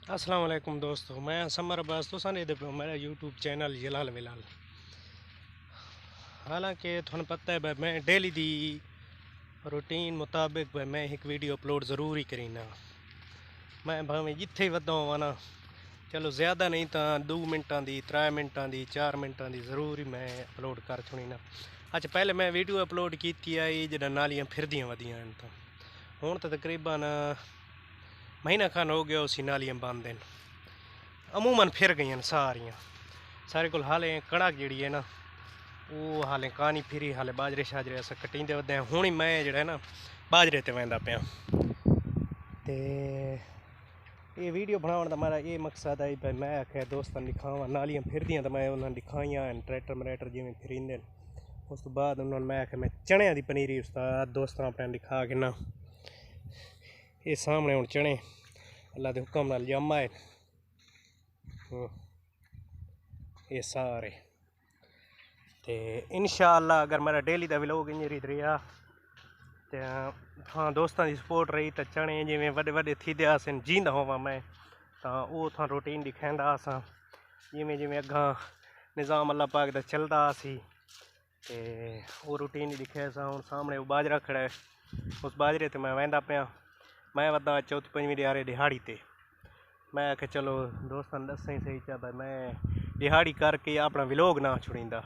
अस्सलाम वालेकुम दोस्तों, मैं समर अब्बास तो सन पे मेरा यूट्यूब चैनल जलाल विलाल। हालांकि थोड़ा पता है भाई मैं डेली दी रूटीन मुताबिक भाई मैं एक वीडियो अपलोड ज़रूर ही करीना। मैं भावें जिथे वदा होवां ना, चलो ज़्यादा नहीं तो 2 मिनटां दी 3 मिनटां दी 4 मिनटां दी ज़रूर ही मैं अपलोड कर छुड़ी ना। अच्छा पहले मैं वीडियो अपलोड की आई जॾहिं नालियां फिरदियां वधियां आहिनि, तो हुण तो तकरीबन महीना खन हो गया उसी नालियां बंद हैं, अमूमन फिर गई सारियां। सारे को हाले कड़क जी है ना वो हाले कहानी फिरी, हाले बाजरे शाजरे अस कटींदे वधे। हूँ ही मैं जड़ा है ना बाजरे ते वेंदा पिया। ते ये वीडियो बनाने का मेरा ये मकसद है भाई मैं आख्या दोस्तों दिखावा नालियां फिरदियां, तो मैं उन्होंने दिखाइया ट्रैक्टर मरैक्टर जिमें फिरींदे। उस तो बाद उन्होंने मैं आख्या मैं चने की पनीरी उस्ताद दोस्तों अपने दिखा के ना, ये सामने हूँ चने अल्लाह के हुक्म नाल जम्मा है ये सारे। तो इंशाअल्लाह अगर मेरा डेली का व्लॉग इंज रहा तो हाँ दोस्तों की सपोर्ट रही तो चने जिमें वड्डे वड्डे थींदे आसन जींदा होवां मैं, तो वो थां रूटीन दिखांदा आसां जिमें जिमें अग्गा निज़ाम अल्लाह पाक दा चलदा आसी ते वो रूटीन ही दिखे सा। हुण सामने वो बाजरा खड़ा है, उस बाजरे ते मैं वेंदा पिया। मैं वदा चौथी पंजवीं दिहाड़े दिहाड़ी ते मैं आख्या चलो दोस्तों दस्सें सही चा भाई मैं दिहाड़ी करके अपना व्लॉग ना छुड़ींदा,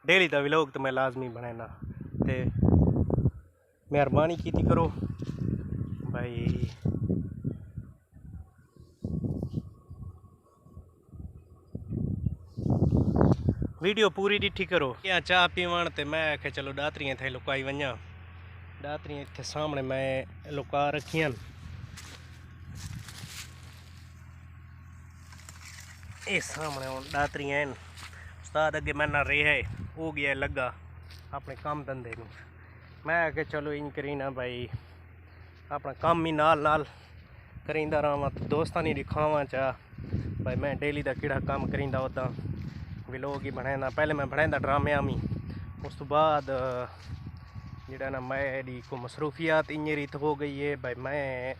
डेली का व्लॉग तो मैं लाजमी बनाना। तो मेहरबानी की करो भाई वीडियो पूरी डिठी करो। या चाह पीवण तो मैं आख्या चलो डातरियाँ थे लुकाई वञा। डातरियाँ इतने सामने मैं लुका रखियां। ये सामने हूँ डातरियाँ हैं। उस्ताद अगे मैं ना रहा है हो गया लगा अपने काम धंधे में। मैं आके चलो इन करी ना भाई अपना काम ही नाल नाल करींदा रहां, दोस्तां नहीं दिखावा चाह भाई मैं डेली का किड़ा काम करींदा उदा व्लॉग ही बनाना। पहले मैं बनांदा ड्रामे में, उस तो बाद जिहड़ा ना मैं को मसरूफियात इन रीत हो गई है भाई मैं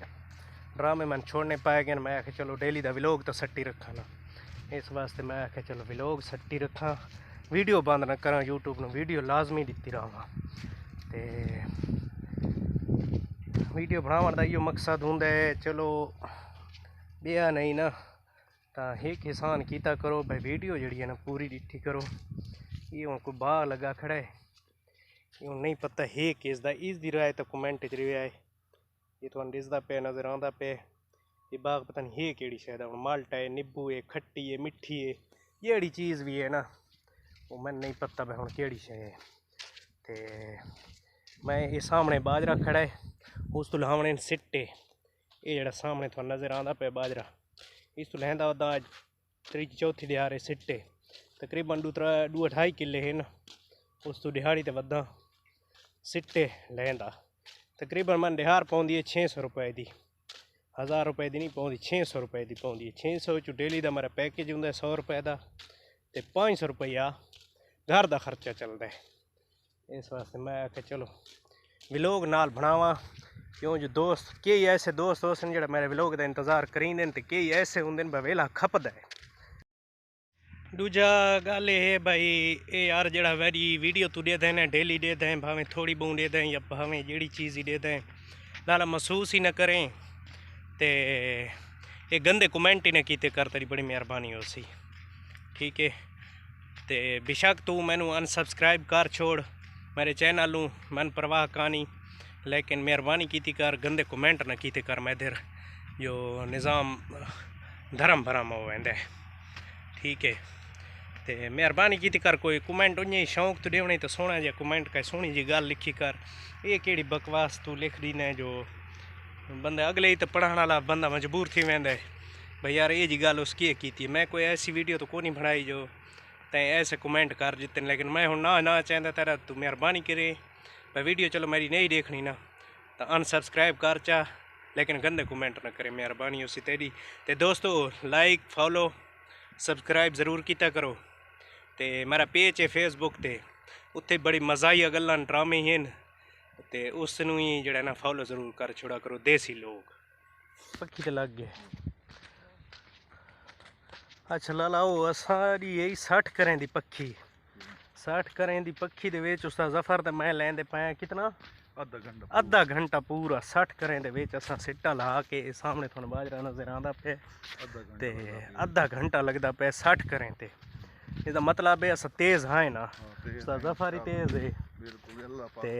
ड्रामे मन छोड़ने पाए गए। मैं आखे चलो डेली का व्लॉग तो सट्टी रखा ना, इस वास्ते मैं आखे चलो व्लॉग सट्टी रखा, वीडियो बंद ना करा। यूट्यूब में वीडियो लाजमी दिती रहा। तो वीडियो बनाने का यो मकसद होंगे चलो बेया नहीं ना, तो एक एहसान किया करो भाई वीडियो जी है ना पूरी डिठी करो। ये हूँ कोई बाग लगा खड़ा है, ये नहीं पता है किसदा, इसकी राय तो कमेंट च रहा है। ये तो दिसदा पे नज़र आता पे ये बाग पता नहीं है कि शायद माल्टा है, नींबू है, खट्टी है, मिठी है, जेड़ी चीज़ भी है ना वो मैंने नहीं पता भाई हूँ कि शे है। तो मैं ये सामने बाजरा खड़ा है, उस तो लावने सिट्टे ये जरा सामने थोड़ा नज़र आता पे बाजरा, इस तो लहंदा वदा त्रीजी चौथी दिहाड़े सिट्टे तकरीबन 2-2.5 किले हैं। उस तो दिहाड़ी तो वदा सिट्टे लहंदा तकरीबन मन दिहाड़ पौंदी है 600 रुपए की, 1000 रुपए की नहीं पौंदी, 600 रुपए की पौंदी है। 600 चो डेली का मेरा पैकेज होंगे 100 रुपए का, तो 500 रुपया घर का खर्चा चलता है। इस वास्ते मैं आख्या चलो व्लॉग नाल बनावा, क्यों जो दोस्त कई ऐसे दोस्त होते हैं जो मेरे व्लॉग का इंतज़ार करेंगे, तो कई ऐसे होंगे वेला खपदा है। दूजा गल है भाई ये यार जड़ा मेरी वीडियो तू दे दें डेली दे दें, भावें थोड़ी बहुत दे दें या भावें जड़ी चीज़ ही दे दें, नाला महसूस ही ना करें तो ये गंदे कमेंट ही ना किते कर, तेरी बड़ी मेहरबानी हो सी ठीक है। तो बेशक तू मैनू अनसबसक्राइब कर छोड़ मेरे चैनल नू, मन परवाह कहानी, लेकिन मेहरबानी की कर गंदे कमेंट ना किते कर। मैं इधर जो निज़ाम धर्म भरम हो वेंदा है ठीक है। तो मेहरबानी की कर कोई कमेंट उन्हें शौक तो देवने तो सोहना जहा कमेंट का सोहनी जी गल लिखी कर। ये केड़ी बकवास तू लिख दी ने जो बंदे अगले ही तो पढ़ने वाला बंदा मजबूर थी वेंदा है भाई यार ये जी गल उसकी की। मैं कोई ऐसी वीडियो तो को नहीं बनाई जो तैं ऐसे कमेंट कर जितने, लेकिन मैं हूँ ना चाहता तेरा तू मेहरबानी करे भाई वीडियो चलो मेरी नहीं देखनी ना तो अनसबसक्राइब कर चा, लेकिन गंदे कमेंट ना करे मेहरबानी उसी तेरी। तो दोस्तों लाइक फॉलो सबसक्राइब ज़रूर किया करो। तो मेरा पेज है फेसबुक ते उत्थे बड़ी मज़ाही गल्लां ड्रामे हैं, तो उसनू ही जड़ा ना फॉलो ज़रूर कर छोड़ा करो। देसी लोग पक्की तो लग गए। अच्छा लाला वो सारी यही 60 करें दी पक्खी 60 करें दी पक्खी दे विच उसदा जफर ते मैं लैंदे पाया कितना आधा घंटा पूरा 60 करें दे विच असां सिट्टा ला के सामने थोड़ा बाजरा नजर आंदा पे ते आधा घंटा लगदा पे 60 करें ते इसदा मतलब है असां तेज हैं ना उसदा जफर ही तेज है ते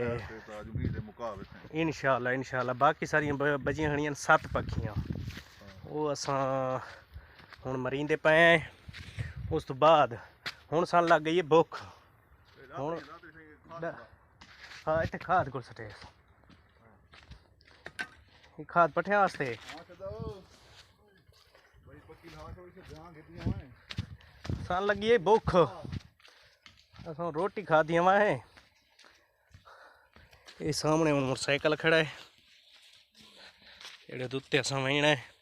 इंशाल्लाह बाकी सारियां बजियां हणियां 7 पक्खियां वो असां हुण मरींदे पे उस तो बाद हुण सन लग गई है भुख हुण हाँ इत्थे खाद को सटे खाद पट्ठियां वास्ते सन लगी है भुख असां रोटी खादी वा है ये सामने हुण मोटरसाइकिल खड़ा है जेड़े उत्ते असां वहीना है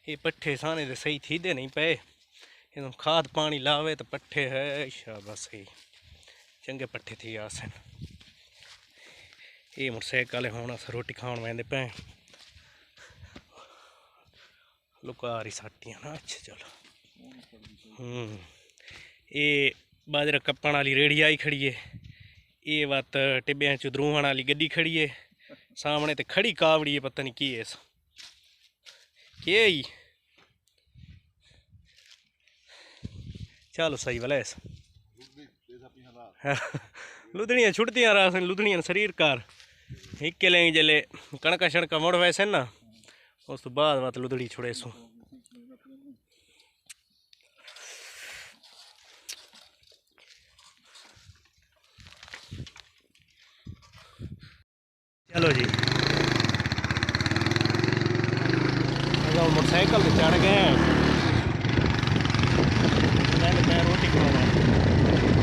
ये पट्ठे साने दे सही थीदे नहीं पे एकदम खाद पानी लावे तो पट्ठे है शाबाश सही चंगे पट्ठे थी आसन ये मोटरसाइकिल हुण अस रोटी खाण वेंदे पे लुकारी साटियां ना अच्छा चलो ये बाजरा कप्पण वाली रेड़ी आई खड़ी है ये वत टिब्बियां च द्रूहण वाली गड्डी खड़ी है सामने ते खड़ी कावड़ी है पता नहीं की है के ही चलो सही भला लुधनियाँ छुटतियाँ रासन लुधनियाँ शरीर कार हिक्के लेंगे जले कणका शणका मुड़ वैसे ना उस तो बाद मत लुधड़ी छुड़े सू चलो जी मोटरसाइकिल पे चढ़ गए हैं रोटी खाना